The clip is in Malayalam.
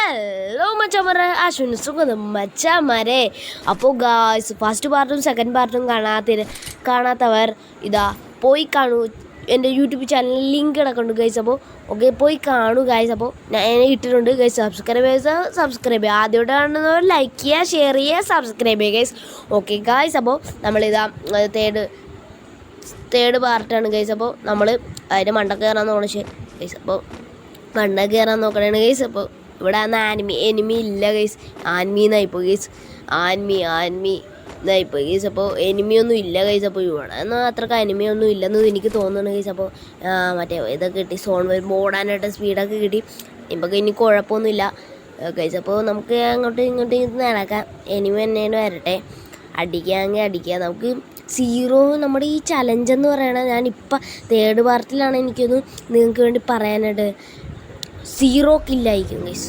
ഹലോ മച്ചാമാരെ, അശ്വിന് സുഖം മച്ചാമാരെ. അപ്പോൾ ഗായ്സ്, ഫസ്റ്റ് പാർട്ടും സെക്കൻഡ് പാർട്ടും കാണാത്തവർ ഇതാ പോയി കാണൂ. എൻ്റെ യൂട്യൂബ് ചാനലിൽ ലിങ്ക് കിടക്കുന്നുണ്ട് ഗൈസ്. അപ്പോൾ ഓക്കെ, പോയി കാണൂ ഗൈസ്. അപ്പോൾ ഞാൻ ഇട്ടിട്ടുണ്ട് ഗൈസ്. സബ്സ്ക്രൈബ് ചെയ്യുക. ആദ്യമായിട്ട് കാണുന്നവർ ലൈക്ക് ചെയ്യുക, ഷെയർ ചെയ്യുക, സബ്സ്ക്രൈബ് ചെയ്യുക ഗൈസ്. ഓക്കെ ഗൈസ്, അപ്പോൾ നമ്മളിതാ തേർഡ് പാർട്ടാണ് ഗൈസ്. അപ്പോൾ നമ്മൾ അതിൻ്റെ മണ്ട കയറാൻ നോക്കണേ ഗൈസ്. അപ്പോൾ മണ്ട കയറാൻ നോക്കണേ ഗൈസ്. അപ്പോൾ ഇവിടെ എനിമി ഇല്ല ഗൈസ്. ആൻമീന്നായിപ്പോൾ ഗൈസ്. ആൻമി എന്നായിപ്പോൾ ഗൈസ്. അപ്പോൾ എനിമിയൊന്നും ഇല്ല ഗൈസ്. അപ്പോൾ ഇവിടെ എന്നാൽ അത്രക്ക് എനിമിയൊന്നും ഇല്ലെന്ന് എനിക്ക് തോന്നുന്നു ഗൈസ്. അപ്പോൾ മറ്റേ ഇതൊക്കെ കിട്ടി, സോൺ വരുമ്പോൾ ഓടാനായിട്ട് സ്പീഡൊക്കെ കിട്ടി. ഇപ്പോൾ ഇനി കുഴപ്പമൊന്നുമില്ല ഗൈസ്. അപ്പോൾ നമുക്ക് ഇങ്ങോട്ട് നടക്കാം. എനിമി തന്നെയാണ് വരട്ടെ. അടിക്കാമെങ്കിൽ അടിക്കുക. നമുക്ക് സീറോ നമ്മുടെ ഈ ചലഞ്ച് എന്ന് പറയണത്, ഞാനിപ്പോൾ തേർഡ് പാർട്ടിലാണ് എനിക്കൊന്ന് നിങ്ങൾക്ക് വേണ്ടി പറയാനായിട്ട് 0 കില്ലായിരിക്കും ഗൈസ്.